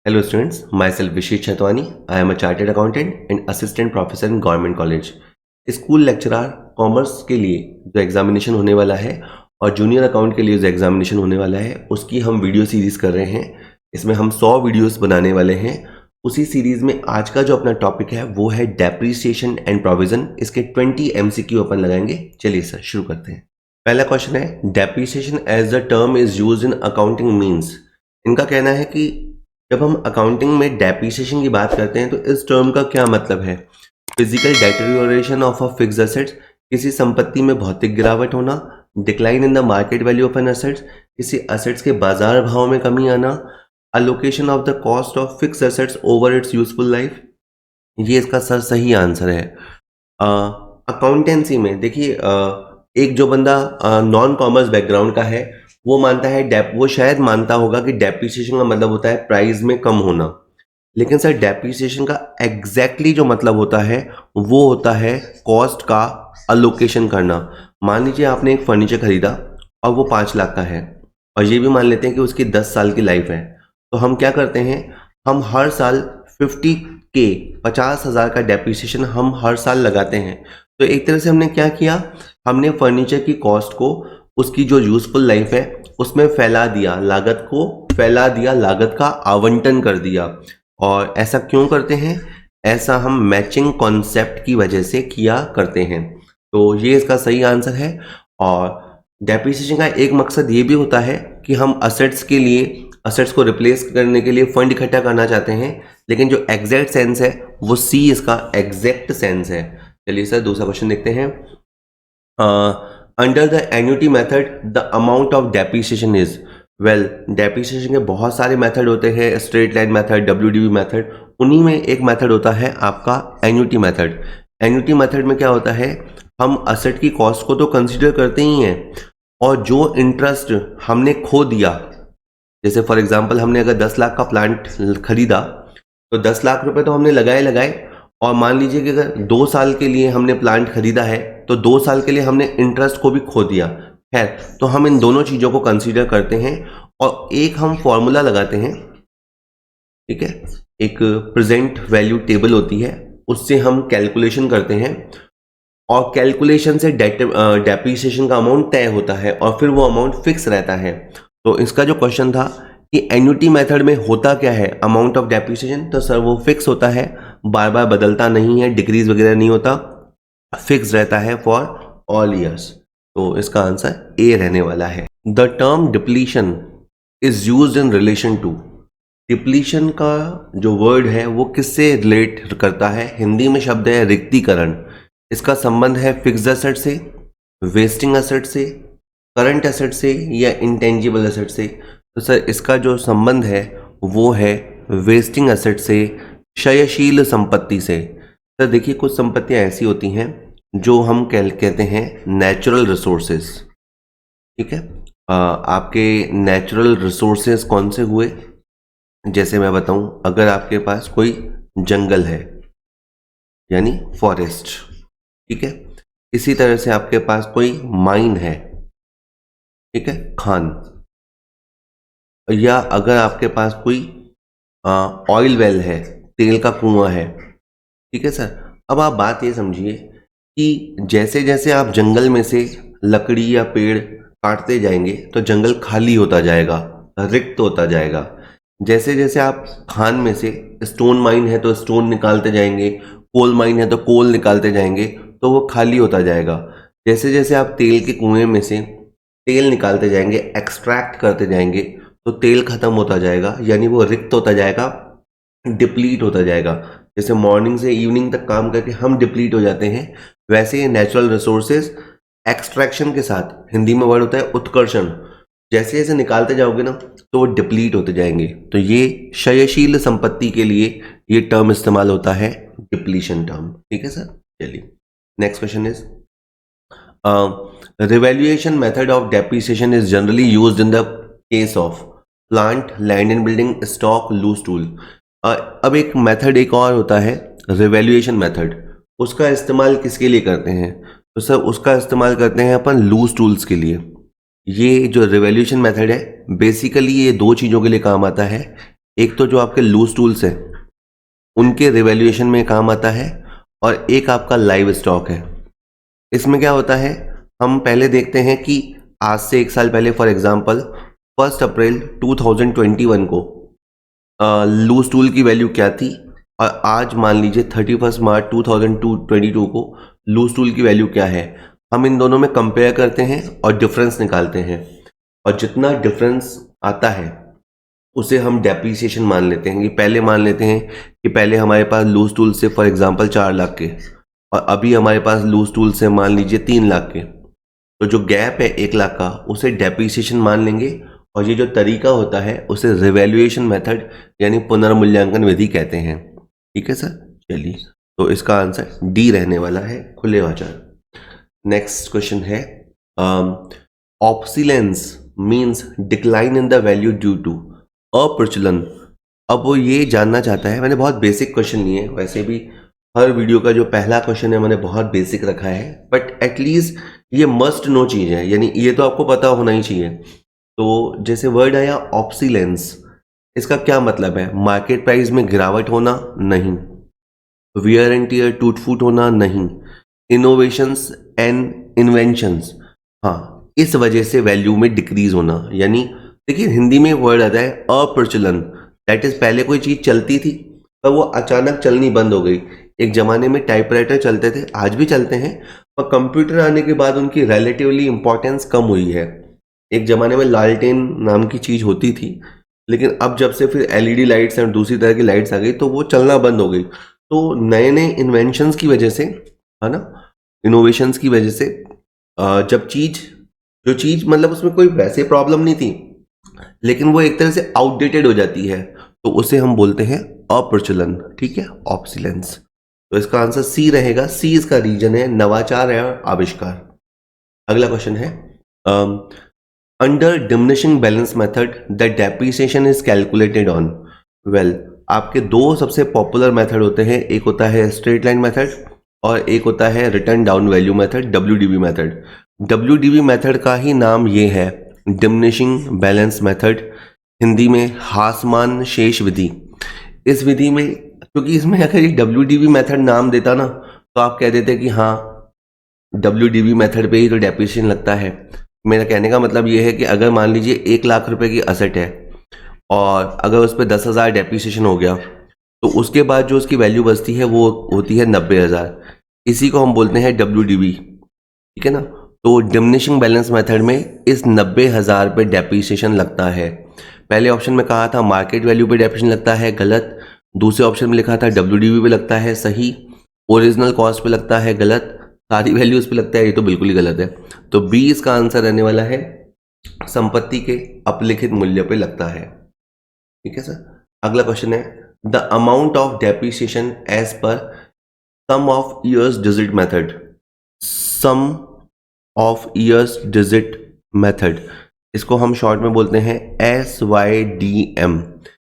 Hello students, myself Vishesh Chetwani. I am a chartered accountant and assistant professor in government college. School lecturer commerce के लिए जो examination होने वाला है और जूनियर अकाउंट के लिए जो एग्जामिनेशन होने वाला है उसकी हम वीडियो सीरीज कर रहे हैं। इसमें हम 100 वीडियोस बनाने वाले हैं। उसी सीरीज में आज का जो अपना टॉपिक है वो है डेप्रिसिएशन एंड प्रोविजन। इसके 20 MCQ अपन लगाएंगे। चलिए सर शुरू करते हैं। पहला क्वेश्चन है, depreciation as the term is used in accounting means. इनका कहना है कि जब हम अकाउंटिंग में डेप्रिसिएशन की बात करते हैं तो इस टर्म का क्या मतलब है। Physical deterioration of a fixed assets, किसी संपत्ति में भौतिक गिरावट होना। Decline in the market value of an assets, किसी एसेट्स के बाजार भाव में कमी आना। Allocation of the cost of fixed assets over its useful life. ये इसका सर सही आंसर है। अकाउंटेंसी में देखिए, एक जो बंदा नॉन कॉमर्स बैकग्राउंड का है वो मानता है वो शायद मानता होगा कि डेप्रिसिएशन का मतलब होता है प्राइस में कम होना, लेकिन सर डेप्रिसिएशन का एग्जैक्टली जो मतलब होता है वो होता है कॉस्ट का अलोकेशन करना। मान लीजिए आपने एक फर्नीचर खरीदा और वो 5 लाख का है और ये भी मान लेते हैं कि उसकी 10 साल की लाइफ है, तो हम क्या करते हैं, हम हर साल 50,000 का डेप्रिसिएशन हम हर साल लगाते हैं। तो एक तरह से हमने क्या किया, हमने फर्नीचर की कॉस्ट को उसकी जो यूजफुल लाइफ है उसमें फैला दिया, लागत को फैला दिया, लागत का आवंटन कर दिया। और ऐसा क्यों करते हैं, ऐसा हम मैचिंग कॉन्सेप्ट की वजह से किया करते हैं। तो ये इसका सही आंसर है। और डेप्रिसिएशन का एक मकसद ये भी होता है कि हम असेट्स को रिप्लेस करने के लिए फंड इकट्ठा करना चाहते हैं, लेकिन जो एग्जैक्ट सेंस है वो सी इसका एग्जैक्ट सेंस है। चलिए सर दूसरा क्वेश्चन देखते हैं। Under the annuity method the amount of depreciation is. Well, depreciation के बहुत सारे मेथड होते हैं, straight line method, WDV method. उन्हीं में एक मेथड होता है आपका एन्युटी मेथड। एन्युटी मेथड में क्या होता है, हम असेट की कॉस्ट को तो कंसीडर करते ही हैं और जो इंटरेस्ट हमने खो दिया, जैसे फॉर एग्जांपल हमने अगर 10 लाख का प्लांट खरीदा तो 10 लाख रुपए तो हमने लगाए और मान लीजिए कि अगर 2 साल के लिए हमने प्लांट खरीदा है तो 2 साल के लिए हमने इंटरेस्ट को भी खो दिया है। तो हम इन दोनों चीज़ों को कंसीडर करते हैं और एक हम फॉर्मूला लगाते हैं, ठीक है, एक प्रेजेंट वैल्यू टेबल होती है, उससे हम कैलकुलेशन करते हैं और कैलकुलेशन से डेप्रिसिएशन का अमाउंट तय होता है और फिर वो अमाउंट फिक्स रहता है। तो इसका जो क्वेश्चन था कि एन्युटी मेथड में होता क्या है अमाउंट ऑफ डेप्रिसिएशन, तो सर वो फिक्स होता है, बार बार बदलता नहीं है, डिक्रीज वगैरह नहीं होता, फिक्स रहता है फॉर ऑल ईयर्स। तो इसका आंसर ए रहने वाला है। The term depletion is used in relation to. Depletion का जो वर्ड है वो किससे रिलेट करता है, हिंदी में शब्द है रिक्तीकरण। इसका संबंध है फिक्स्ड एसेट से, वेस्टिंग एसेट से, करंट एसेट से या इंटेंजिबल एसेट से। तो सर इसका जो संबंध है वो है वेस्टिंग एसेट से, क्षयशील संपत्ति से। सर देखिए, कुछ संपत्तियां ऐसी होती हैं जो हम कहते हैं नेचुरल रिसोर्सेज, ठीक है। आपके नेचुरल रिसोर्सेज कौन से हुए, जैसे मैं बताऊं, अगर आपके पास कोई जंगल है यानी फॉरेस्ट, ठीक है, इसी तरह से आपके पास कोई माइन है, ठीक है, खान, या अगर आपके पास कोई ऑयल वेल है, तेल का कुआं है, ठीक है सर। अब आप बात ये समझिए कि जैसे जैसे आप जंगल में से लकड़ी या पेड़ काटते जाएंगे तो जंगल खाली होता जाएगा, रिक्त होता जाएगा। जैसे जैसे आप खान में से स्टोन माइन है तो स्टोन निकालते जाएंगे, कोल माइन है तो कोल निकालते जाएंगे, तो वो खाली होता जाएगा। जैसे जैसे आप तेल के कुएं में से तेल निकालते जाएंगे, एक्सट्रैक्ट करते जाएंगे, तो तेल खत्म होता जाएगा, यानी वो रिक्त होता जाएगा, डिप्लीट होता जाएगा। जैसे मॉर्निंग से इवनिंग तक काम करके हम डिप्लीट हो जाते हैं, वैसे नेचुरल रिसोर्सेज एक्सट्रैक्शन के साथ, हिंदी में वर्ड होता है उत्कर्षण, जैसे जैसे निकालते जाओगे ना तो वो डिप्लीट होते जाएंगे। तो ये क्षयशील संपत्ति के लिए ये टर्म इस्तेमाल होता है, डिप्लीशन टर्म, ठीक है सर। चलिए next question is, revaluation method of depreciation is generally used in the case of plant, land and building, stock, loose tool. अब एक मेथड एक और होता है रिवैल्यूएशन मेथड, उसका इस्तेमाल किसके लिए करते हैं, तो सर उसका इस्तेमाल करते हैं अपन लूज टूल्स के लिए। ये जो रिवैल्यूएशन मेथड है बेसिकली ये 2 चीज़ों के लिए काम आता है। एक तो जो आपके लूज टूल्स हैं उनके रिवैल्यूएशन में काम आता है, और एक आपका लाइव स्टॉक है। इसमें क्या होता है, हम पहले देखते हैं कि आज से एक साल पहले फॉर एग्जांपल 1 अप्रैल 2021 को लूज टूल की वैल्यू क्या थी, और आज मान लीजिए 31 मार्च 2022 को लूज टूल की वैल्यू क्या है। हम इन दोनों में कंपेयर करते हैं और डिफरेंस निकालते हैं, और जितना डिफरेंस आता है उसे हम डेप्रीसिएशन मान लेते हैं। कि पहले मान लेते हैं कि पहले हमारे पास लूज टूल से फॉर एग्जांपल 4 लाख के, और अभी हमारे पास लूज टूल से मान लीजिए 3 लाख के, तो जो गैप है 1 लाख का उसे डेप्रीसिएशन मान लेंगे, और ये जो तरीका होता है उसे रिवैल्यूएशन मेथड यानी पुनर्मूल्यांकन विधि कहते हैं। ठीक है सर, चलिए, तो इसका आंसर डी रहने वाला है, खुले वाचन। नेक्स्ट क्वेश्चन है obsolescence means decline in the value due to अप्रचलन। अब वो ये जानना चाहता है, मैंने बहुत बेसिक क्वेश्चन लिए हैं, वैसे भी हर वीडियो का जो पहला क्वेश्चन है मैंने बहुत बेसिक रखा है, बट एटलीस्ट ये मस्ट नो चीज़ है, यानी ये तो आपको पता होना ही चाहिए। तो जैसे वर्ड आया ऑब्सिलेंस, इसका क्या मतलब है? मार्केट प्राइस में गिरावट होना? नहीं। वियर एंड टियर, टूट फूट होना? नहीं। इनोवेशंस एंड इन्वेंशंस, हाँ, इस वजह से वैल्यू में डिक्रीज होना। यानी देखिए हिंदी में वर्ड आता है अप्रचलन, दैट इज पहले कोई चीज चलती थी पर वो अचानक चलनी बंद हो गई। एक जमाने में टाइपराइटर चलते थे, आज भी चलते हैं, पर कंप्यूटर आने के बाद उनकी रिलेटिवली इंपॉर्टेंस कम हुई है। एक जमाने में लालटेन नाम की चीज होती थी, लेकिन अब जब से फिर एलईडी लाइट्स और दूसरी तरह की लाइट्स आ गई तो वो चलना बंद हो गई। तो नए नए इन्वेंशंस की वजह से, है ना, इनोवेशंस की वजह से जब जो चीज मतलब उसमें कोई वैसे प्रॉब्लम नहीं थी, लेकिन वो एक तरह से आउटडेटेड हो जाती है, तो उसे हम बोलते हैं अप्रचलन। ठीक है, ऑब्सिलेंस। तो इसका आंसर सी रहेगा। सी इसका रीजन है, नवाचार है और आविष्कार। अगला क्वेश्चन है under diminishing balance method the depreciation is calculated on. Well, आपके दो सबसे पॉपुलर मेथड होते हैं, एक होता है स्ट्रेट लाइन मेथड और एक होता है return down value method, WDV method. WDV method का ही नाम ये है, डिमिनिशिंग बैलेंस मेथड, हिंदी में हासमान शेष विधि। इस विधि में, क्योंकि इसमें अगर ये डब्ल्यूडीवी मेथड नाम देता ना तो आप कह देते कि हाँ डब्ल्यूडीवी मेथड पे ही तो डेप्रिसिएशन लगता है। मेरा कहने का मतलब ये है कि अगर मान लीजिए 1 लाख रुपए की असेट है और अगर उस पर 10,000 डेप्रिसिएशन हो गया तो उसके बाद जो उसकी वैल्यू बचती है वो होती है 90,000। इसी को हम बोलते हैं डब्ल्यूडीवी। ठीक है ना, तो डिमिनिशिंग बैलेंस मेथड में इस 90,000 पे डेप्रिसिएशन लगता है। पहले ऑप्शन में कहा था मार्केट वैल्यू पे डेप्रिसिएशन लगता है, गलत। दूसरे ऑप्शन में लिखा था डब्ल्यूडीवी पे लगता है, सही। ओरिजिनल कॉस्ट पे लगता है, गलत। सारी वैल्यूज पे लगता है, ये तो बिल्कुल ही गलत है। तो बी इसका आंसर रहने वाला है, संपत्ति के अपलिखित मूल्य पे लगता है। ठीक है सर। अगला क्वेश्चन है the amount of depreciation as per sum of years digit method. Sum of years digit method, इसको हम शॉर्ट में बोलते हैं SYDM।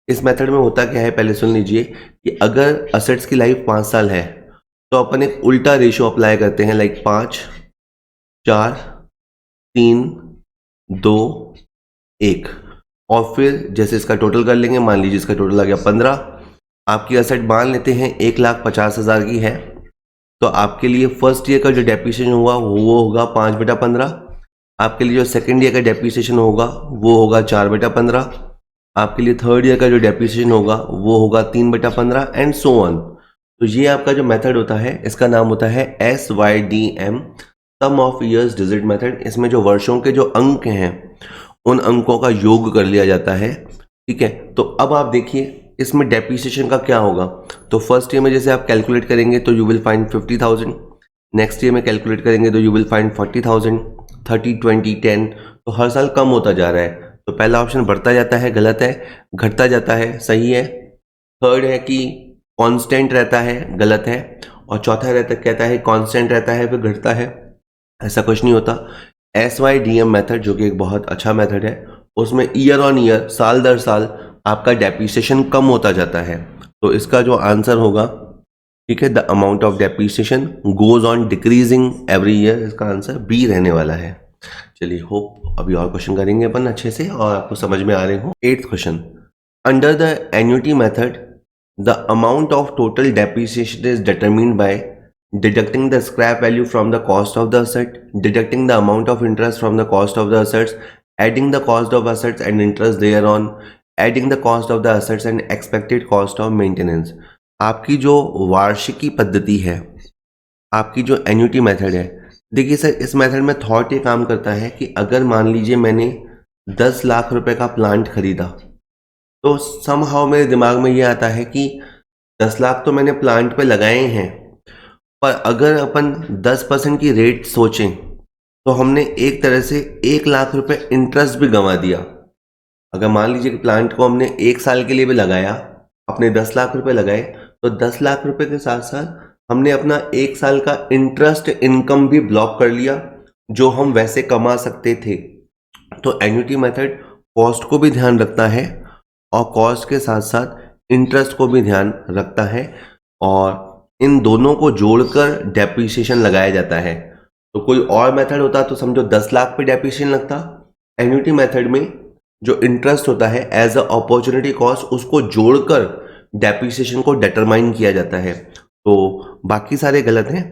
इस मेथड में होता क्या है, पहले सुन लीजिए कि अगर असेट्स की लाइफ 5 साल है तो अपन एक उल्टा रेशियो अप्लाई करते हैं, लाइक 5, 4, 3, 2, 1, और फिर जैसे इसका टोटल कर लेंगे, मान लीजिए इसका टोटल आ गया 15। आपकी असेट मान लेते हैं 1,50,000 की है, तो आपके लिए फर्स्ट ईयर का जो डेप्रिसिएशन होगा वो होगा 5/15। आपके लिए जो सेकंड ईयर का डेप्रिसिएशन होगा वो होगा 4/15। आपके लिए थर्ड ईयर का जो डेप्रिसिएशन होगा वो होगा 3/15 एंड सो ऑन। तो ये आपका जो मेथड होता है इसका नाम होता है SYDM, sum of years digit method. इसमें जो वर्षों के जो अंक हैं उन अंकों का योग कर लिया जाता है। ठीक है, तो अब आप देखिए इसमें डेप्रिसिएशन का क्या होगा। तो फर्स्ट ईयर में जैसे आप कैलकुलेट करेंगे तो you will find 50,000, next year में कैलकुलेट करेंगे तो यू विल फाइंड 40,000, 30, 20, 10, तो हर साल कम होता जा रहा है। तो पहला ऑप्शन बढ़ता जाता है, गलत है। घटता जाता है, सही है। थर्ड है कि कांस्टेंट रहता है, गलत है। और चौथा रहता कहता है कांस्टेंट रहता है फिर घटता है, ऐसा कुछ नहीं होता। SYDM मेथड जो कि एक बहुत अच्छा मेथड है, उसमें ईयर ऑन ईयर, साल दर साल आपका डेप्रिसिएशन कम होता जाता है। तो इसका जो आंसर होगा, ठीक है, the amount of depreciation goes on decreasing every year, इसका आंसर बी रहने वाला है। चलिए, होप अभी और क्वेश्चन करेंगे अपन अच्छे से और आपको समझ में आ रहे हो। 8th question, Under the annuity method, the amount of total depreciation is determined by deducting the scrap value from the cost of the asset, deducting the amount of interest from the cost of the assets, adding the cost of assets and interest thereon, adding the cost of the assets and expected cost of maintenance. आपकी जो वार्षिकी पद्धति है, आपकी जो annuity method है, देखिए sir इस मेथड में थॉट ये काम करता है कि अगर मान लीजिए मैंने 10 लाख रुपए का प्लांट खरीदा, तो समहाउ मेरे दिमाग में ये आता है कि 10 लाख तो मैंने प्लांट पे लगाए हैं, पर अगर अपन 10% की रेट सोचें तो हमने एक तरह से 1 लाख रुपए इंटरेस्ट भी गंवा दिया। अगर मान लीजिए कि प्लांट को हमने 1 साल के लिए भी लगाया, अपने 10 लाख रुपए लगाए, तो 10 लाख रुपए के साथ साथ हमने अपना 1 साल का इंटरेस्ट इनकम भी ब्लॉक कर लिया जो हम वैसे कमा सकते थे। तो एन्युटी मेथड कॉस्ट को भी ध्यान रखता है और कॉस्ट के साथ साथ इंटरेस्ट को भी ध्यान रखता है, और इन दोनों को जोड़कर डेप्रिसिएशन लगाया जाता है। तो कोई और मेथड होता तो समझो 10 लाख पे डेप्रिसिएशन लगता, एन्युटी मेथड में जो इंटरेस्ट होता है एज अ अपॉर्चुनिटी कॉस्ट, उसको जोड़कर डेप्रिसिएशन को डिटरमाइन किया जाता है। तो बाकी सारे गलत हैं।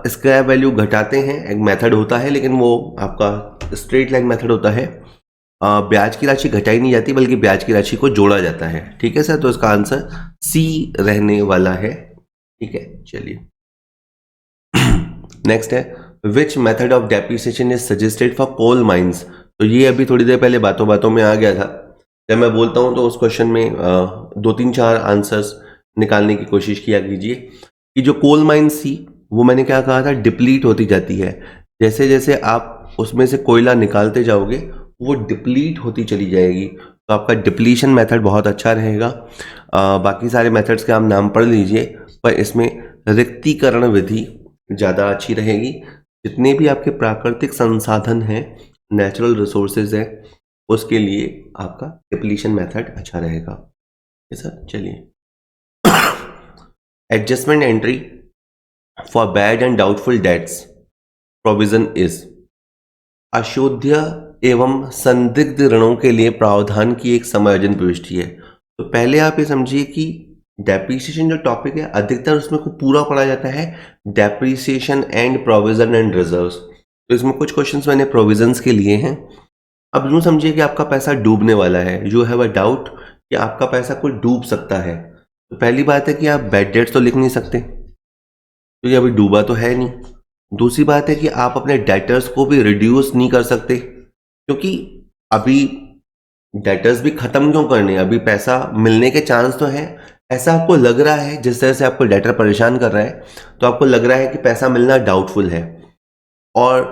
स्क्रैप वैल्यू घटाते हैं, एक मेथड होता है, लेकिन वो आपका स्ट्रेट लाइन मेथड होता है। ब्याज की राशि घटाई नहीं जाती बल्कि ब्याज की राशि को जोड़ा जाता है। ठीक है सर, तो इसका आंसर सी रहने वाला है। ठीक है, चलिए नेक्स्ट है, which method of depreciation is suggested for coal mines. तो ये अभी थोड़ी देर पहले बातों बातों में आ गया था। जब मैं बोलता हूं तो उस क्वेश्चन में 2-3-4 आंसर्स निकालने की कोशिश किया कीजिए कि जो कोल माइंस थी वो मैंने क्या कहा था, डिप्लीट होती जाती है। जैसे जैसे आप उसमें से कोयला निकालते जाओगे वो डिप्लीट होती चली जाएगी। तो आपका डिप्लीशन मेथड बहुत अच्छा रहेगा। बाकी सारे मेथड्स के आप नाम पढ़ लीजिए, पर इसमें रिक्तीकरण विधि ज़्यादा अच्छी रहेगी। जितने भी आपके प्राकृतिक संसाधन हैं, नेचुरल रिसोर्सेज है, उसके लिए आपका डिप्लीशन मेथड अच्छा रहेगा। सर चलिए, adjustment entry for bad and doubtful debts provision is, अशोध्य एवं संदिग्ध ऋणों के लिए प्रावधान की एक समायोजन प्रविष्टि है। तो पहले आप ये समझिए कि डेप्रिसिएशन जो टॉपिक है अधिकतर उसमें को पूरा पढ़ा जाता है depreciation and provision and reserves. तो इसमें कुछ क्वेश्चंस मैंने प्रोविजंस के लिए हैं। अब यूँ समझिए कि आपका पैसा डूबने वाला है, यू हैव अ डाउट कि आपका पैसा कोई डूब सकता है। तो पहली बात है कि आप बैड डेट्स तो लिख नहीं सकते क्योंकि अभी डूबा तो है नहीं। दूसरी बात है कि आप अपने डेटर्स को भी रिड्यूस नहीं कर सकते क्योंकि अभी डेटर्स भी खत्म क्यों करने, अभी पैसा मिलने के चांस तो है। ऐसा आपको लग रहा है, जिस तरह से आपको डेटर परेशान कर रहा है, तो आपको लग रहा है कि पैसा मिलना डाउटफुल है। और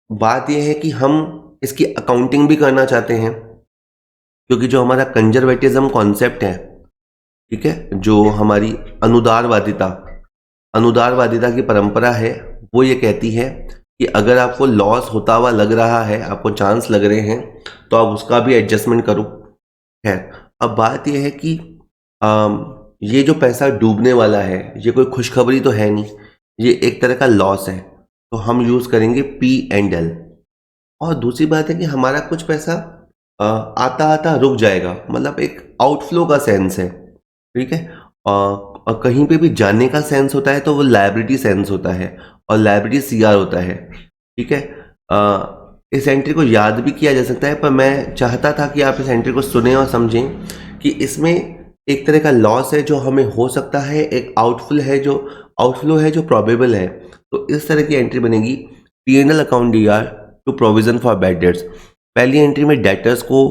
बात यह है कि हम इसकी अकाउंटिंग भी करना चाहते हैं क्योंकि जो हमारा कंजर्वेटिज्म कॉन्सेप्ट है, ठीक है, जो हमारी अनुदारवादिता की परंपरा है, वो ये कहती है कि अगर आपको लॉस होता हुआ लग रहा है, आपको चांस लग रहे हैं, तो आप उसका भी एडजस्टमेंट करो। है, अब बात यह है कि ये जो पैसा डूबने वाला है ये कोई खुशखबरी तो है नहीं, ये एक तरह का लॉस है, तो हम यूज़ करेंगे P&L। और दूसरी बात है कि हमारा कुछ पैसा आता आता रुक जाएगा, मतलब एक आउटफ्लो का सेंस है। ठीक है, और कहीं पे भी जाने का सेंस होता है तो वो लायबिलिटी सेंस होता है और लायबिलिटी CR होता है। ठीक है, इस एंट्री को याद भी किया जा सकता है, पर मैं चाहता था कि आप इस एंट्री को सुने और समझें कि इसमें एक तरह का लॉस है जो हमें हो सकता है, एक आउटफ्लो है जो प्रोबेबल है। तो इस तरह की एंट्री बनेगी P&L account DR to provision for bad debts. पहली एंट्री में डेटर्स को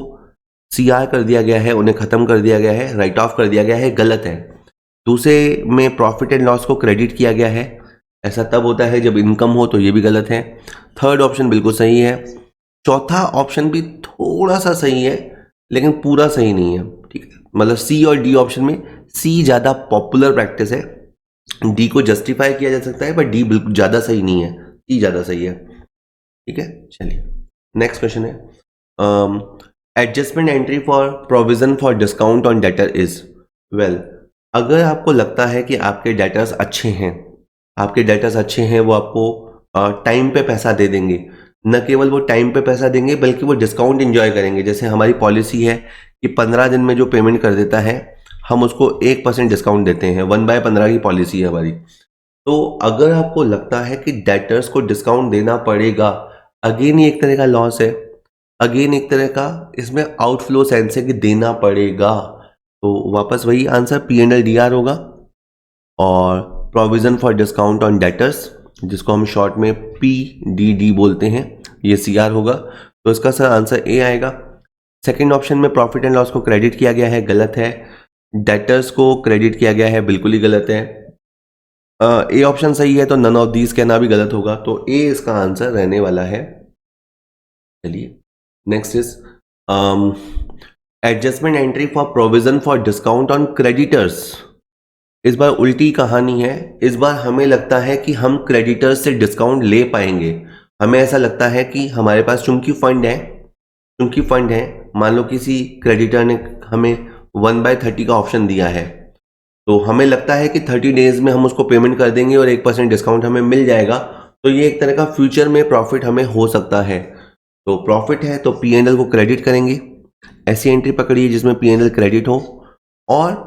CR कर दिया गया है, उन्हें खत्म कर दिया गया है, राइट ऑफ कर दिया गया है, गलत है। दूसरे में प्रॉफिट एंड लॉस को क्रेडिट किया गया है, ऐसा तब होता है जब इनकम हो, तो ये भी गलत है। थर्ड ऑप्शन बिल्कुल सही है। चौथा ऑप्शन भी थोड़ा सा सही है लेकिन पूरा सही नहीं है। ठीक है, मतलब C और D ऑप्शन में C ज़्यादा पॉपुलर प्रैक्टिस है, D को जस्टिफाई किया जा सकता है, पर D बिल्कुल ज़्यादा सही नहीं है, C ज़्यादा सही है। ठीक है, चलिए नेक्स्ट क्वेश्चन है, adjustment entry for provision for discount on debtor is. Well, अगर आपको लगता है कि आपके डेटर्स अच्छे हैं, वो आपको टाइम पे पैसा दे देंगे, न केवल वो टाइम पे पैसा देंगे बल्कि वो डिस्काउंट एंजॉय करेंगे। जैसे हमारी पॉलिसी है कि 15 दिन में जो पेमेंट कर देता है हम उसको 1% डिस्काउंट देते हैं। 1/15 की पॉलिसी है हमारी। तो अगर आपको लगता है कि डेटर्स को डिस्काउंट देना पड़ेगा, अगेन ये एक तरह का लॉस है, अगेन एक तरह का इसमें आउटफ्लो सेंस है कि देना पड़ेगा। तो वापस वही आंसर P&L होगा और provision for discount on debtors, जिसको हम शॉर्ट में PDD बोलते हैं, ये CR होगा। तो इसका सर आंसर A आएगा। सेकंड ऑप्शन में प्रॉफिट एंड लॉस को क्रेडिट किया गया है, गलत है। डेटर्स को क्रेडिट किया गया है, बिल्कुल ही गलत है। ए ऑप्शन सही है तो नन ऑफ दीज कहना भी गलत होगा, तो ए इसका आंसर रहने वाला है। चलिए next is adjustment entry for provision for discount on creditors. इस बार उल्टी कहानी है। इस बार हमें लगता है कि हम क्रेडिटर्स से डिस्काउंट ले पाएंगे। हमें ऐसा लगता है कि हमारे पास चूंकि फंड है, मान लो किसी क्रेडिटर ने हमें 1/30 का ऑप्शन दिया है, तो हमें लगता है कि 30 डेज में हम उसको पेमेंट कर देंगे और 1% डिस्काउंट हमें मिल जाएगा। तो ये एक तरह का फ्यूचर में प्रॉफिट हमें हो सकता है। तो प्रॉफिट है तो P&L को क्रेडिट करेंगे। ऐसी एंट्री पकड़िए जिसमें P&L क्रेडिट हो और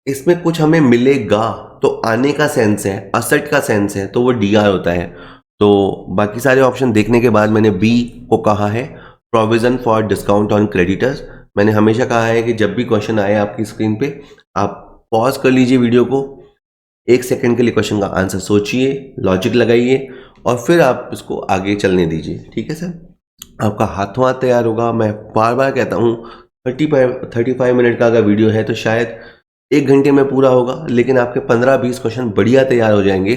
इसमें कुछ हमें मिलेगा, तो आने का सेंस है, असेट का सेंस है, तो वो DR होता है। तो बाकी सारे ऑप्शन देखने के बाद मैंने B को कहा है, provision for discount on creditors. मैंने हमेशा कहा है कि जब भी क्वेश्चन आए आपकी स्क्रीन पे, आप पॉज कर लीजिए वीडियो को, 1 सेकंड के लिए क्वेश्चन का आंसर सोचिए, लॉजिक लगाइए और फिर आप इसको आगे चलने दीजिए। ठीक है सर, आपका हाथों हाथ तैयार होगा। मैं बार बार कहता हूँ 35 मिनट का अगर वीडियो है तो शायद 1 घंटे में पूरा होगा, लेकिन आपके 15-20 क्वेश्चन बढ़िया तैयार हो जाएंगे।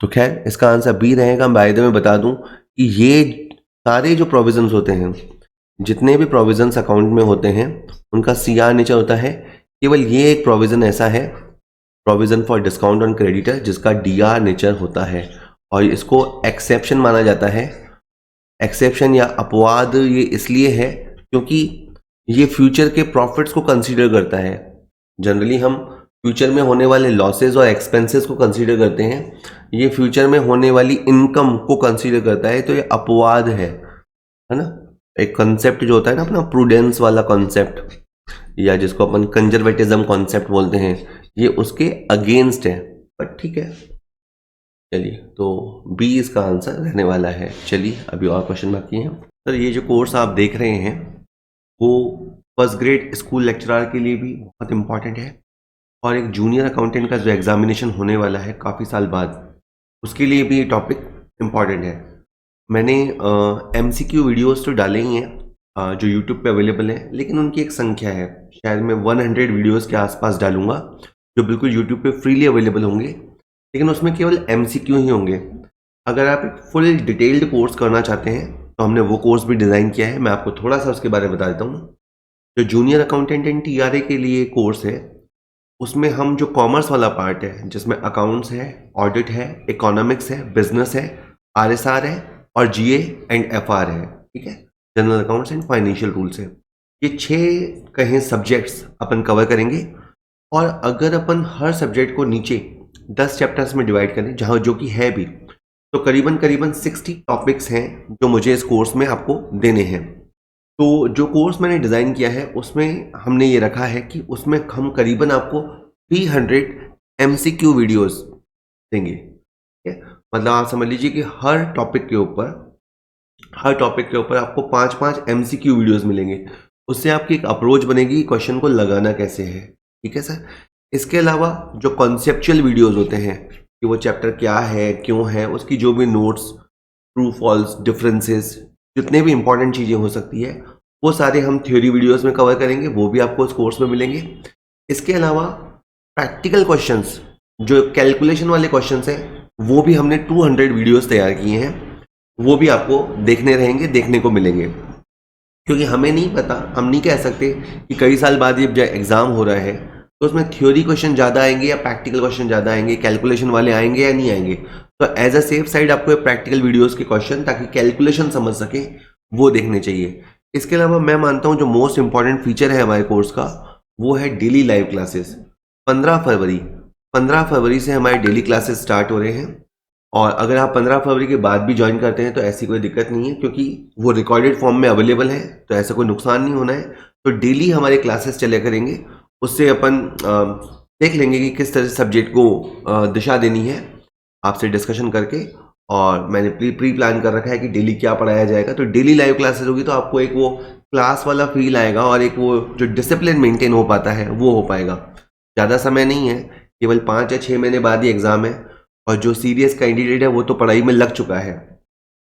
तो खैर इसका आंसर B रहेगा। बाय द वे बता दूं कि ये सारे जो प्रोविजंस होते हैं, जितने भी प्रोविजंस अकाउंट में होते हैं, उनका CR नेचर होता है। केवल ये एक प्रोविजन ऐसा है, provision for discount on creditor, जिसका DR नेचर होता है और इसको एक्सेप्शन माना जाता है। एक्सेप्शन या अपवाद ये इसलिए है क्योंकि ये फ्यूचर के प्रॉफिट्स को कंसीडर करता है। जनरली हम फ्यूचर में होने वाले लॉसेस और एक्सपेंसेस को कंसीडर करते हैं, ये फ्यूचर में होने वाली इनकम को कंसीडर करता है। तो ये अपवाद है ना। एक कॉन्सेप्ट जो होता है ना अपना प्रूडेंस वाला कॉन्सेप्ट, या जिसको अपन कंजर्वेटिज्म कॉन्सेप्ट बोलते हैं, ये उसके अगेंस्ट है। पर ठीक है, चलिए तो B इसका आंसर रहने वाला है। चलिए अभी और क्वेश्चन बाकी हैं। सर ये जो कोर्स आप देख रहे हैं वो फर्स्ट ग्रेड स्कूल लेक्चरर के लिए भी बहुत इंपॉर्टेंट है और एक जूनियर अकाउंटेंट का जो एग्जामिनेशन होने वाला है काफ़ी साल बाद, उसके लिए भी ये टॉपिक इम्पॉर्टेंट है। मैंने MCQ वीडियोस तो डाले ही हैं जो यूट्यूब पे अवेलेबल हैं, लेकिन उनकी एक संख्या है, शायद मैं 100 वीडियोस के आसपास डालूंगा जो बिल्कुल यूट्यूब पे फ्रीली अवेलेबल होंगे, लेकिन उसमें केवल MCQ ही होंगे। अगर आप एक फुल डिटेल्ड कोर्स करना चाहते हैं तो हमने वो कोर्स भी डिज़ाइन किया है। मैं आपको थोड़ा सा उसके बारे में बता देता हूँ। जो जूनियर अकाउंटेंट एंड TRA के लिए कोर्स है, उसमें हम जो कॉमर्स वाला पार्ट है, जिसमें अकाउंट्स है, ऑडिट है, इकोनॉमिक्स है, बिजनेस है, RSR है और GA एंड FR है, ठीक है, general accounts and financial rules है। ये 6 कहें सब्जेक्ट्स अपन कवर करेंगे और अगर अपन हर सब्जेक्ट को नीचे 10 चैप्टर्स में डिवाइड करें, जहाँ जो कि है भी, तो करीबन 60 टॉपिक्स हैं जो मुझे इस कोर्स में आपको देने हैं। तो जो कोर्स मैंने डिज़ाइन किया है उसमें हमने ये रखा है कि उसमें हम करीबन आपको 300 MCQ वीडियोस देंगे, ठीक है। मतलब आप समझ लीजिए कि हर टॉपिक के ऊपर आपको 5-5 MCQ वीडियोस मिलेंगे। उससे आपकी एक अप्रोच बनेगी क्वेश्चन को लगाना कैसे है, ठीक है सर। इसके अलावा जो कॉन्सेप्चुअल वीडियोस होते हैं कि वो चैप्टर क्या है, क्यों है, उसकी जो भी नोट्स, ट्रू फॉल्स, डिफरेंसेस, जितने भी इंपॉर्टेंट चीज़ें हो सकती है, वो सारे हम थ्योरी वीडियोस में कवर करेंगे, वो भी आपको इस कोर्स में मिलेंगे। इसके अलावा प्रैक्टिकल क्वेश्चंस, जो कैलकुलेशन वाले क्वेश्चंस हैं, वो भी हमने 200 वीडियोस तैयार किए हैं, वो भी आपको देखने को मिलेंगे। क्योंकि हमें नहीं पता, हम नहीं कह सकते कि कई साल बाद ये जब एग्ज़ाम हो रहा है तो उसमें थ्योरी क्वेश्चन ज़्यादा आएंगे या प्रैक्टिकल क्वेश्चन ज़्यादा आएंगे, कैलकुलेशन वाले आएंगे या नहीं आएंगे। तो एज अ सेफ साइड आपको प्रैक्टिकल वीडियोस के क्वेश्चन, ताकि कैलकुलेशन समझ सके, वो देखने चाहिए। इसके अलावा मैं मानता हूँ जो मोस्ट इंपॉर्टेंट फीचर है हमारे कोर्स का, वो है डेली लाइव क्लासेस। 15 फरवरी से हमारे डेली क्लासेस स्टार्ट हो रहे हैं और अगर आप 15 फरवरी के बाद भी ज्वाइन करते हैं तो ऐसी कोई दिक्कत नहीं है, क्योंकि वो रिकॉर्डेड फॉर्म में अवेलेबल है, तो ऐसा कोई नुकसान नहीं होना है। तो डेली हमारे क्लासेस चले करेंगे, उससे अपन देख लेंगे कि किस तरह से सब्जेक्ट को दिशा देनी है आपसे डिस्कशन करके। और मैंने प्री प्लान कर रखा है कि डेली क्या पढ़ाया जाएगा। तो डेली लाइव क्लासेस होगी तो आपको एक वो क्लास वाला फील आएगा और एक वो जो डिसिप्लिन मेंटेन हो पाता है वो हो पाएगा। ज़्यादा समय नहीं है, केवल 5 या 6 महीने बाद ही एग्ज़ाम है, और जो सीरियस कैंडिडेट है वो तो पढ़ाई में लग चुका है।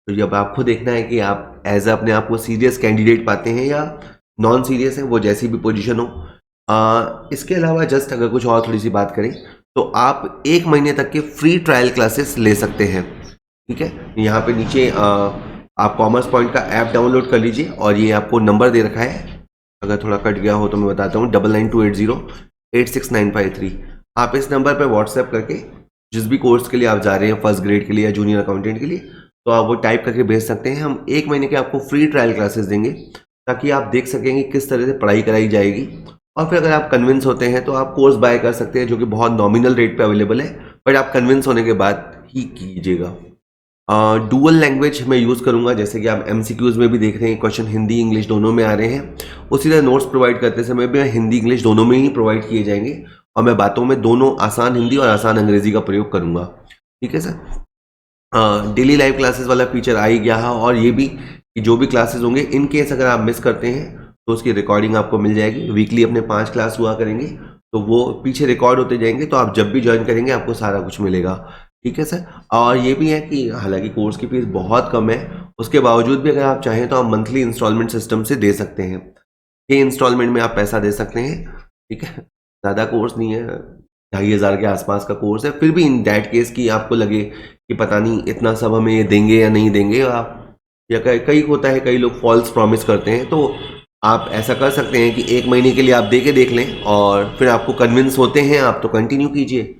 तो जब आपको देखना है कि आप एज अपने आप को सीरियस कैंडिडेट पाते हैं या नॉन सीरियस है, वो जैसी भी पोजीशन हो। इसके अलावा जस्ट अगर कुछ और थोड़ी सी बात करें तो आप 1 महीने तक के फ्री ट्रायल क्लासेस ले सकते हैं। ठीक है, यहाँ पे नीचे आप कॉमर्स पॉइंट का ऐप डाउनलोड कर लीजिए और ये आपको नंबर दे रखा है, अगर थोड़ा कट गया हो तो मैं बताता हूँ, 9928086953। आप इस नंबर पर व्हाट्सएप करके जिस भी कोर्स के लिए आप जा रहे हैं, फर्स्ट ग्रेड के लिए या जूनियर अकाउंटेंट के लिए, तो आप वो टाइप करके भेज सकते हैं। हम 1 महीने के आपको फ्री ट्रायल क्लासेस देंगे ताकि आप देख सकेंगे किस तरह से पढ़ाई कराई जाएगी, और फिर अगर आप कन्विंस होते हैं तो आप कोर्स बाय कर सकते हैं, जो कि बहुत नॉमिनल रेट पे अवेलेबल है, बट आप कन्विंस होने के बाद ही कीजिएगा। डुअल लैंग्वेज मैं यूज़ करूंगा, जैसे कि आप MCQs में भी देख रहे हैं क्वेश्चन हिंदी इंग्लिश दोनों में आ रहे हैं, उसी तरह नोट्स प्रोवाइड करते समय भी हिंदी इंग्लिश दोनों में ही प्रोवाइड किए जाएंगे, और मैं बातों में दोनों आसान हिंदी और आसान अंग्रेजी का प्रयोग करूंगा। ठीक है सर। डेली लाइव क्लासेस वाला फीचर आ ही गया है, और ये भी कि जो भी क्लासेस होंगे इन केस अगर आप मिस करते हैं तो उसकी रिकॉर्डिंग आपको मिल जाएगी। वीकली अपने 5 क्लास हुआ करेंगे तो वो पीछे रिकॉर्ड होते जाएंगे, तो आप जब भी ज्वाइन करेंगे आपको सारा कुछ मिलेगा। ठीक है सर। और ये भी है कि हालांकि कोर्स की फीस बहुत कम है, उसके बावजूद भी अगर आप चाहें तो आप मंथली इंस्टॉलमेंट सिस्टम से दे सकते हैं। ये इंस्टॉलमेंट में आप पैसा दे सकते हैं। ठीक है, ज़्यादा कोर्स नहीं है, 2500 के आसपास का कोर्स है। फिर भी इन दैट केस की आपको लगे कि पता नहीं इतना सब हमें ये देंगे या नहीं देंगे, आप या कई होता है कई लोग फॉल्स प्रॉमिस करते हैं, तो आप ऐसा कर सकते हैं कि 1 महीने के लिए आप दे के देख लें, और फिर आपको कन्विंस होते हैं आप तो कंटिन्यू कीजिए।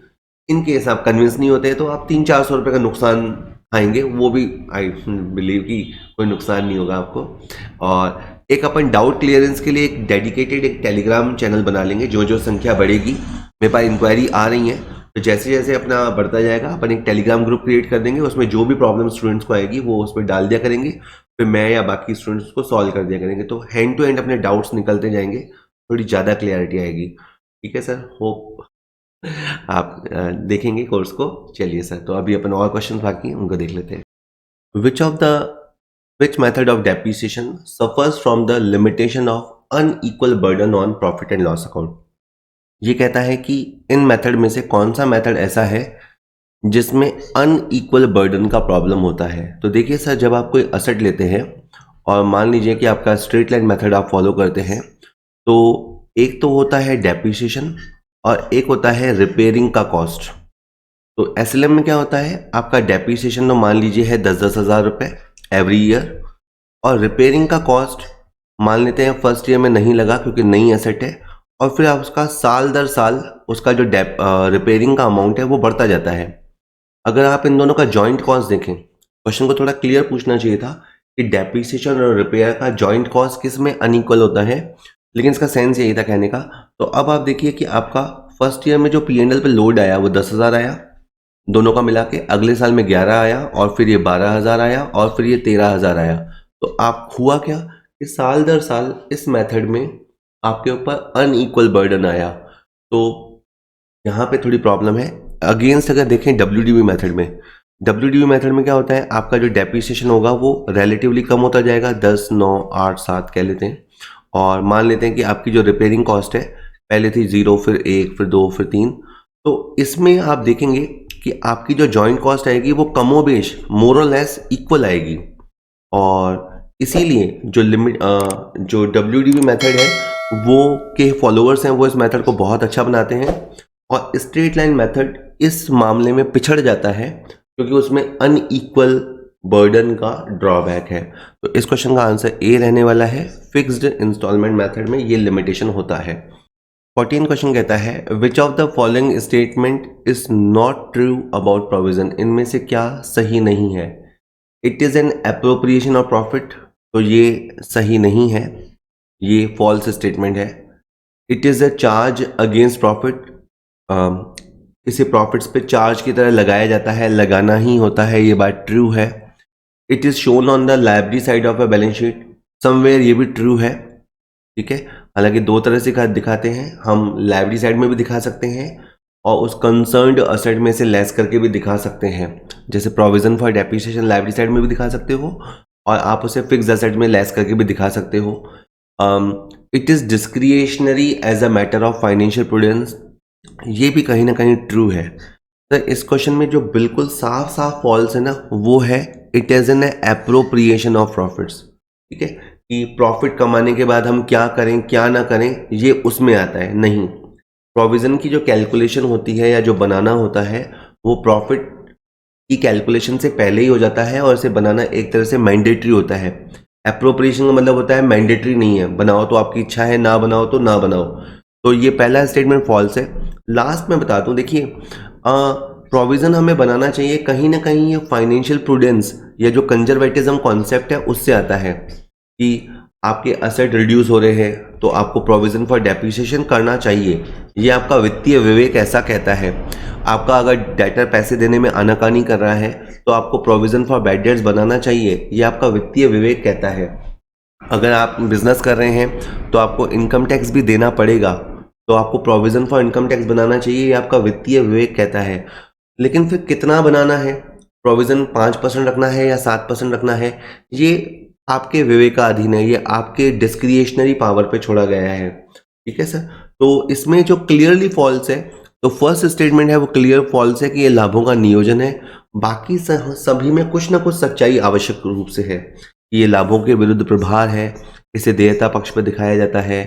इन केस आप कन्विंस नहीं होते तो आप 300-400 रुपये का नुकसान खाएंगे, वो भी आई बिलीव कि कोई नुकसान नहीं होगा आपको। और एक अपन डाउट क्लियरेंस के लिए एक डेडिकेटेड एक टेलीग्राम चैनल बना लेंगे। जो संख्या बढ़ेगी, मेरे पास इंक्वायरी आ रही है, तो जैसे जैसे अपना बढ़ता जाएगा अपन एक टेलीग्राम ग्रुप क्रिएट कर देंगे, उसमें जो भी प्रॉब्लम स्टूडेंट्स को आएगी वो उस पर डाल दिया करेंगे, फिर मैं या बाकी स्टूडेंट्स को सॉल्व कर दिया करेंगे, तो हैंड टू हैंड अपने डाउट्स निकलते जाएंगे, थोड़ी ज़्यादा क्लियरिटी आएगी। ठीक है सर, होप आप देखेंगे कोर्स को। चलिए सर, तो अभी अपन और क्वेश्चन बाकी हैं उनको देख लेते हैं। विच method of depreciation suffers from the limitation of unequal burden on profit and loss account. ये कहता है कि इन मेथड में से कौन सा मेथड ऐसा है जिसमें अनइक्वल बर्डन का प्रॉब्लम होता है। तो देखिए सर, जब आप कोई असेट लेते हैं और मान लीजिए कि आपका स्ट्रेट लाइन मेथड आप फॉलो करते हैं, तो एक तो होता है डेप्रिसिएशन और एक होता है रिपेयरिंग का कॉस्ट। तो SLM में क्या होता है, आपका डेप्रिसिएशन तो मान लीजिए है 10-10 हज़ार रुपये एवरी ईयर, और रिपेयरिंग का कॉस्ट मान लेते हैं फर्स्ट ईयर में नहीं लगा क्योंकि नई एसेट है, और फिर आप उसका साल दर साल उसका जो रिपेयरिंग का अमाउंट है वो बढ़ता जाता है। अगर आप इन दोनों का जॉइंट कॉस्ट देखें, क्वेश्चन को थोड़ा क्लियर पूछना चाहिए था कि डेप्रिसिएशन और रिपेयर का जॉइंट कॉस्ट किस में अनइक्वल होता है, लेकिन इसका सेंस यही था कहने का। तो अब आप देखिए कि आपका फर्स्ट ईयर में जो P&L पे लोड आया वो 10,000 आया, दोनों का मिला के। अगले साल में 11 आया, और फिर ये 12,000 आया, और फिर ये 13,000 आया। तो आप हुआ क्या कि साल दर साल इस मेथड में आपके ऊपर अनइक्वल बर्डन आया। तो यहाँ पे थोड़ी प्रॉब्लम है। अगेंस्ट अगर देखें WDV मेथड में क्या होता है, आपका जो डेप्रिसिएशन होगा वो रिलेटिवली कम होता जाएगा, 10, 9, 8, 7 कह लेते हैं, और मान लेते हैं कि आपकी जो रिपेयरिंग कॉस्ट है पहले थी 0, फिर 1, फिर 2, फिर 3। तो इसमें आप देखेंगे कि आपकी जो जॉइंट कॉस्ट आएगी वो कमोबेश मोर और लेस इक्वल आएगी, और इसीलिए जो WDV मेथड है वो के फॉलोअर्स हैं वो इस मेथड को बहुत अच्छा बनाते हैं, और स्ट्रेट लाइन मेथड इस मामले में पिछड़ जाता है क्योंकि उसमें अनइक्वल बर्डन का ड्रॉबैक है। तो इस क्वेश्चन का आंसर ए रहने वाला है। फिक्स्ड इंस्टॉलमेंट मेथड में ये लिमिटेशन होता है। 14 क्वेश्चन कहता है which of the following statement is not true about provision. इनमें से क्या सही नहीं है। It is an appropriation of profit, तो ये सही नहीं है, ये फॉल्स स्टेटमेंट है। It is a charge against profit, इसे प्रॉफिट्स पे चार्ज की तरह लगाया जाता है, लगाना ही होता है, ये बात ट्रू है। It is shown on the liability side of a balance sheet, somewhere, ये भी ट्रू है। ठीक है। हालांकि दो तरह से दिखाते हैं, हम लाइबिलिटी साइड में भी दिखा सकते हैं और उस कंसर्न्ड असेट में से लेस करके भी दिखा सकते हैं। जैसे provision for depreciation liability side में भी दिखा सकते हो और आप उसे फिक्स असेट में लेस करके भी दिखा सकते हो। It is discretionary as a matter of financial prudence, ये भी कहीं ना कहीं ट्रू है। तो इस क्वेश्चन में जो बिल्कुल साफ साफ फॉल्स है ना, वो है it is an appropriation of profits. ठीक है, कि प्रॉफिट कमाने के बाद हम क्या करें क्या ना करें ये उसमें आता है। नहीं, प्रोविजन की जो कैलकुलेशन होती है या जो बनाना होता है वो प्रॉफिट की कैलकुलेशन से पहले ही हो जाता है और इसे बनाना एक तरह से मैंडेटरी होता है। एप्रोप्रिएशन का मतलब होता है मैंडेटरी नहीं है, बनाओ तो आपकी इच्छा है, ना बनाओ तो ना बनाओ। तो ये पहला स्टेटमेंट फॉल्स है। लास्ट में बताता हूँ, देखिए प्रोविजन हमें बनाना चाहिए, कहीं ना कहीं ये फाइनेंशियल प्रूडेंस या जो कंजर्वेटिज्म कॉन्सेप्ट है उससे आता है कि आपके असेट रिड्यूस हो रहे हैं तो आपको प्रोविजन फॉर डेप्रिसिएशन करना चाहिए। ये आपका वित्तीय विवेक ऐसा कहता है। आपका अगर डेटर पैसे देने में आनाकानी कर रहा है तो आपको प्रोविजन फॉर बैड डेट्स बनाना चाहिए, ये आपका वित्तीय विवेक कहता है। अगर आप बिजनेस कर रहे हैं तो आपको इनकम टैक्स भी देना पड़ेगा, तो आपको प्रोविजन फॉर इनकम टैक्स बनाना चाहिए, ये आपका वित्तीय विवेक कहता है। लेकिन फिर कितना बनाना है, प्रोविजन 5% रखना है या 7% रखना है, ये आपके विवेकाधीन है, ये आपके डिस्क्रिएशनरी पावर पे छोड़ा गया है। ठीक है सर, तो इसमें जो क्लियरली फॉल्स है, तो फर्स्ट स्टेटमेंट है वो क्लियर फॉल्स है कि ये लाभों का नियोजन है। बाकी सभी में कुछ ना कुछ सच्चाई आवश्यक रूप से है। ये लाभों के विरुद्ध प्रभार है, इसे देयता पक्ष पर दिखाया जाता है,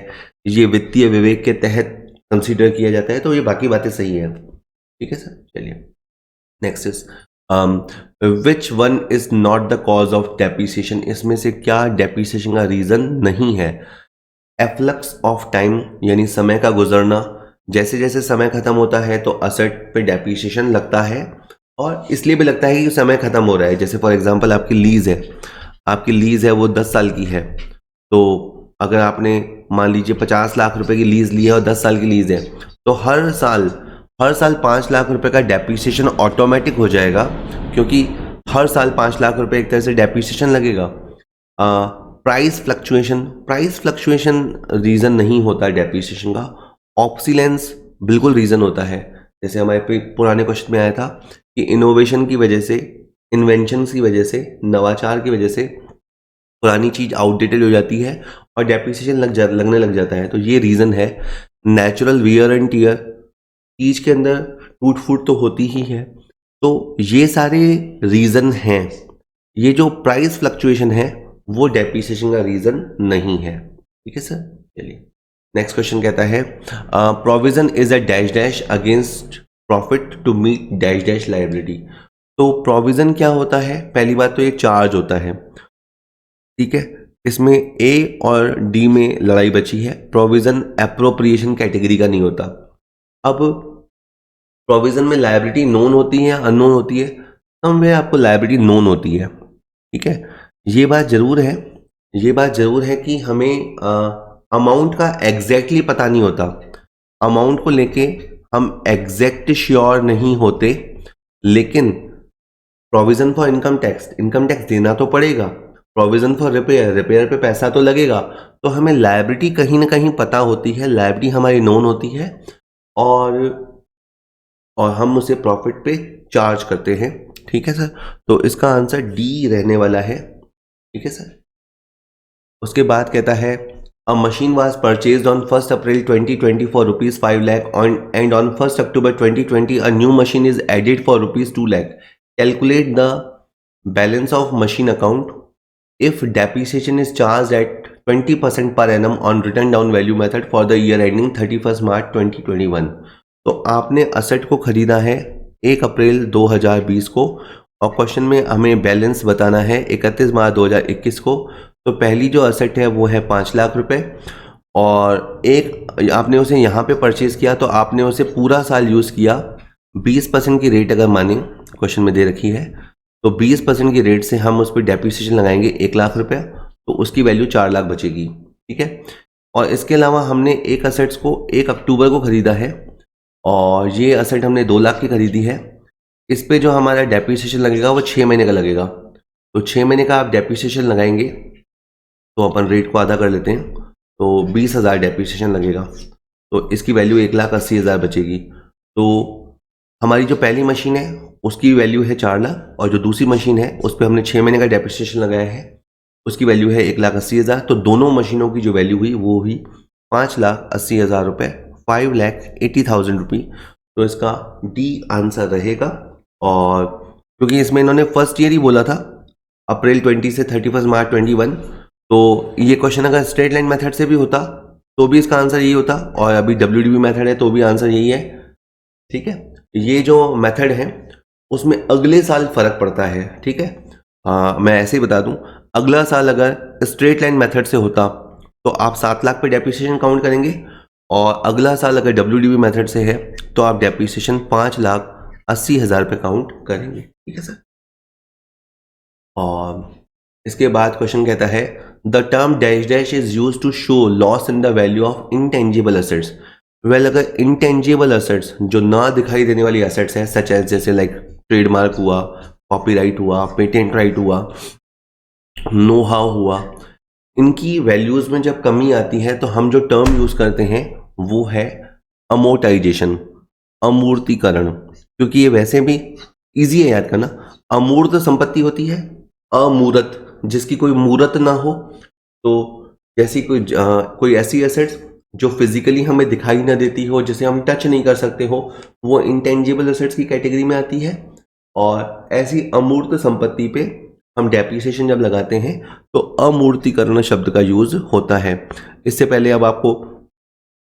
ये वित्तीय विवेक के तहत कंसीडर किया जाता है, तो ये बाकी बातें सही है। ठीक है सर, चलिए next is which one is not the cause of depreciation, इसमें से क्या डेप्रिसिएशन का रीजन नहीं है। एफ्लक्स ऑफ टाइम, यानी समय का गुजरना, जैसे जैसे समय खत्म होता है तो असेट पे डेप्रिसिएशन लगता है और इसलिए भी लगता है कि समय खत्म हो रहा है। जैसे फॉर एग्जांपल आपकी लीज है, आपकी लीज है वो 10 साल की है, तो अगर आपने मान लीजिए 50 लाख रुपए की लीज ली है और 10 साल की लीज है, तो हर साल 5 लाख रुपए का डेप्रिसिएशन ऑटोमेटिक हो जाएगा, क्योंकि हर साल 5 लाख रुपए एक तरह से डेप्रिसिएशन लगेगा। प्राइस फ्लक्चुएशन रीजन नहीं होता डेप्रिसिएशन का। ऑब्सिलेंस बिल्कुल रीजन होता है। जैसे हमारे पुराने क्वेश्चन में आया था कि इनोवेशन की वजह से, इन्वेंशन की वजह से, नवाचार की वजह से पुरानी चीज आउटडेटेड हो जाती है और डेप्रिसिएशन लगने लग जाता है। तो ये रीजन है। नेचुरल वियर एंड टियर, चीज के अंदर टूट फूट तो होती ही है, तो ये सारे रीजन हैं। ये जो प्राइस फ्लक्चुएशन है वो डेप्रिसिएशन का रीजन नहीं है। ठीक है सर, चलिए नेक्स्ट क्वेश्चन कहता है provision is a dash dash against profit to meet dash dash liability. तो प्रोविजन क्या होता है, पहली बात तो ये चार्ज होता है। ठीक है, इसमें ए और डी में लड़ाई बची है। प्रोविजन एप्रोप्रिएशन कैटेगरी का नहीं होता। अब प्रोविजन में लायबिलिटी नोन होती है या अननोन होती है, तो में आपको लायबिलिटी नोन होती है। ठीक है, ये बात जरूर है कि हमें अमाउंट का एग्जैक्टली पता नहीं होता। अमाउंट को लेके हम एग्जैक्ट श्योर नहीं होते, लेकिन प्रोविजन फॉर इनकम टैक्स देना तो पड़ेगा। प्रोविजन फॉर रिपेयर पे पैसा तो लगेगा, तो हमें लायबिलिटी कहीं ना कहीं पता होती है, लायबिलिटी हमारी नोन होती है और हम उसे प्रॉफिट पे चार्ज करते हैं। ठीक है सर, तो इसका आंसर डी रहने वाला है। ठीक है सर, उसके बाद कहता है a machine was purchased on 1 April 2020 for rupees 5 lakh and on 1 October 2020 a new machine is added for rupees 2 lakh. Calculate the balance of machine account if depreciation is charge at 20% per annum on written down value method for the year ending 31 March 2021। तो आपने asset को खरीदा है 1 April 2020 को और question में हमें balance बताना है 31 मार्च 2021 को। तो पहली जो असेट है वो है 5 लाख रुपए और एक आपने उसे यहाँ पे परचेज किया, तो आपने उसे पूरा साल यूज़ किया। 20% की रेट अगर माने क्वेश्चन में दे रखी है, तो 20% की रेट से हम उस पर डेप्रिसिएशन लगाएंगे 1 लाख रुपए, तो उसकी वैल्यू 4 लाख बचेगी। ठीक है, और इसके अलावा हमने एक असेट्स को 1 अक्टूबर को खरीदा है और ये असेट हमने 2 लाख की खरीदी है। इस पे जो हमारा डेप्रिसिएशन लगेगा वो 6 महीने का लगेगा। तो 6 महीने का आप डेप्रिसिएशन लगाएंगे, तो अपन रेट को आधा कर लेते हैं, तो 20,000 डेप्रिसिएशन लगेगा, तो इसकी वैल्यू 1,80,000 बचेगी। तो हमारी जो पहली मशीन है उसकी वैल्यू है 4 लाख, और जो दूसरी मशीन है उस पर हमने 6 महीने का डेप्रिसिएशन लगाया है, उसकी वैल्यू है 1,80,000। तो दोनों मशीनों की जो वैल्यू हुई वो हुई 5,80,000 रुपये, 5,80,000 रुपी। तो इसका डी आंसर रहेगा। और क्योंकि इसमें इन्होंने फर्स्ट ईयर ही बोला था, अप्रैल 20 से 31 मार्च 21, तो ये क्वेश्चन अगर स्ट्रेट लाइन मेथड से भी होता तो भी इसका आंसर यही होता, और अभी WDB मेथड है तो भी आंसर यही है। ठीक है, ये जो मेथड है उसमें अगले साल फर्क पड़ता है। ठीक है, मैं ऐसे ही बता दूं, अगला साल अगर स्ट्रेट लाइन मेथड से होता तो आप 7 लाख पे डेप्रिसिएशन काउंट करेंगे, और अगला साल अगर WDB मेथड से है तो आप डेप्रिसिएशन 5,80,000 पे काउंट करेंगे। ठीक है सर। और इसके बाद क्वेश्चन कहता है the term dash dash is use to show loss in the value of intangible assets. Well, अगर इंटेंजिबल असेट्स जो ना दिखाई देने वाली असेट्स हैं, सच एज जैसे लाइक ट्रेडमार्क हुआ, कॉपीराइट हुआ, पेटेंट राइट हुआ, नो हाउ हुआ, इनकी वैल्यूज में जब कमी आती है तो हम जो टर्म यूज करते हैं वो है अमोर्टाइजेशन, अमूर्तीकरण। क्योंकि ये वैसे भी इजी है याद करना। अमूर्त संपत्ति होती है, अमूर्त जिसकी कोई मूर्त ना हो, तो जैसी कोई ऐसी एसेट्स जो फिजिकली हमें दिखाई ना देती हो, जिसे हम टच नहीं कर सकते हो, वो इंटेंजिबल एसेट्स की कैटेगरी में आती है। और ऐसी अमूर्त संपत्ति पे हम डेप्रिसिएशन जब लगाते हैं तो अमूर्तीकरण शब्द का यूज होता है। इससे पहले अब आपको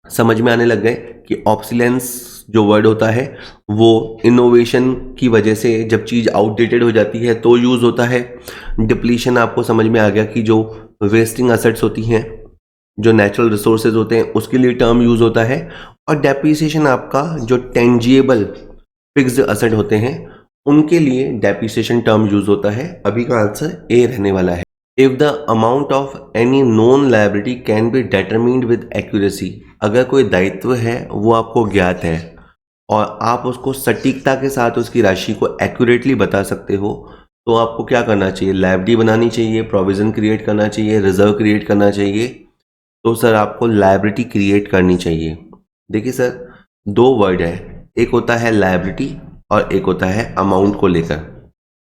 समझ में आने लग गए कि ऑब्सोलेंस जो वर्ड होता है वो इनोवेशन की वजह से जब चीज़ आउटडेटेड हो जाती है तो यूज़ होता है। डिप्लीशन आपको समझ में आ गया कि जो वेस्टिंग असेट्स होती हैं, जो नेचुरल रिसोर्सेज होते हैं, उसके लिए टर्म यूज़ होता है। और डेप्रिसिएशन आपका जो टेंजिबल फिक्स्ड असेट होते हैं उनके लिए डेप्रिसिएशन टर्म यूज होता है। अभी का आंसर ए रहने वाला है। If the amount of any known liability can be determined with accuracy, अगर कोई दायित्व है वो आपको ज्ञात है और आप उसको सटीकता के साथ उसकी राशि को एक्यूरेटली बता सकते हो, तो आपको क्या करना चाहिए? लायबिलिटी बनानी चाहिए, प्रोविजन क्रिएट करना चाहिए, रिजर्व क्रिएट करना चाहिए। तो सर आपको लायबिलिटी क्रिएट करनी चाहिए। देखिए सर, दो वर्ड है, एक होता है लायबिलिटी और एक होता है अमाउंट को लेकर।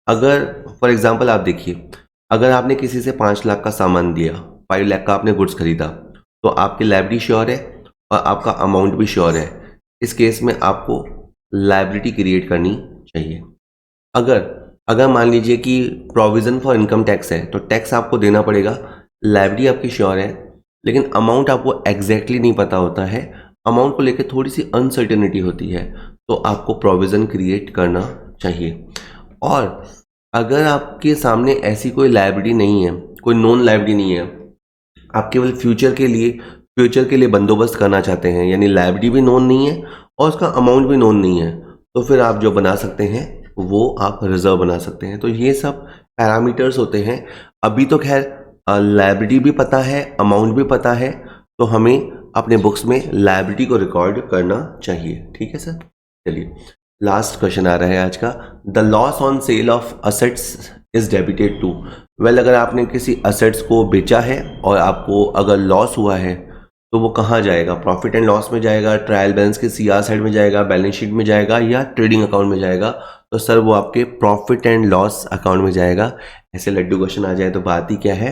अगर फॉर एग्जांपल आप देखिए, अगर आपने किसी से 5 लाख का सामान दिया, 5 लाख का आपने गुड्स खरीदा, तो आपकी लायबिलिटी श्योर है और आपका अमाउंट भी श्योर है। इस केस में आपको लायबिलिटी क्रिएट करनी चाहिए। अगर मान लीजिए कि प्रोविजन फॉर इनकम टैक्स है तो टैक्स आपको देना पड़ेगा, लायबिलिटी आपकी श्योर है, लेकिन अमाउंट आपको एग्जैक्टली नहीं पता होता है, अमाउंट को लेकर थोड़ी सी अनसर्टेनिटी होती है, तो आपको प्रोविजन क्रिएट करना चाहिए। और अगर आपके सामने ऐसी कोई लायबिलिटी नहीं है, कोई नॉन लायबिलिटी नहीं है, आप केवल फ्यूचर के लिए बंदोबस्त करना चाहते हैं, यानी लायबिलिटी भी नॉन नहीं है और उसका अमाउंट भी नॉन नहीं है, तो फिर आप जो बना सकते हैं वो आप रिजर्व बना सकते हैं। तो ये सब पैरामीटर्स होते हैं। अभी तो खैर लायबिलिटी भी पता है, अमाउंट भी पता है, तो हमें अपने बुक्स में लायबिलिटी को रिकॉर्ड करना चाहिए। ठीक है सर, चलिए लास्ट क्वेश्चन आ रहा है आज का। The loss on sale of assets is debited to. Well, अगर आपने किसी असेट्स को बेचा है और आपको अगर लॉस हुआ है तो वो कहाँ जाएगा? प्रॉफिट एंड लॉस में जाएगा, ट्रायल बैलेंस के सीआर साइड में जाएगा, बैलेंस शीट में जाएगा, या ट्रेडिंग अकाउंट में जाएगा? तो सर वो आपके प्रॉफिट एंड लॉस अकाउंट में जाएगा। ऐसे लड्डू क्वेश्चन आ जाए तो बात ही क्या है।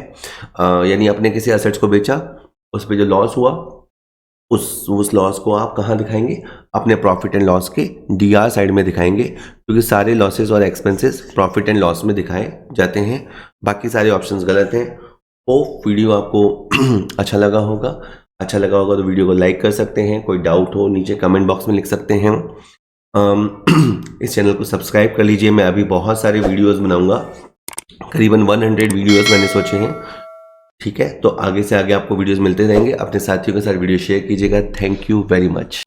यानी आपने किसी असेट्स को बेचा, उस पर जो लॉस हुआ उस लॉस को आप कहाँ दिखाएंगे? अपने प्रॉफिट एंड लॉस के डीआर साइड में दिखाएंगे, क्योंकि सारे लॉसेस और एक्सपेंसेस प्रॉफिट एंड लॉस में दिखाए जाते हैं, बाकी सारे ऑप्शंस गलत हैं। होप वीडियो आपको अच्छा लगा होगा तो वीडियो को लाइक कर सकते हैं। कोई डाउट हो नीचे कमेंट बॉक्स में लिख सकते हैं। इस चैनल को सब्सक्राइब कर लीजिए। मैं अभी बहुत सारे वीडियोस बनाऊंगा, करीबन 100 वीडियोस मैंने सोचे हैं। ठीक है, तो आगे से आगे आपको वीडियोस मिलते रहेंगे। अपने साथियों के साथ वीडियो शेयर कीजिएगा। Thank you very much.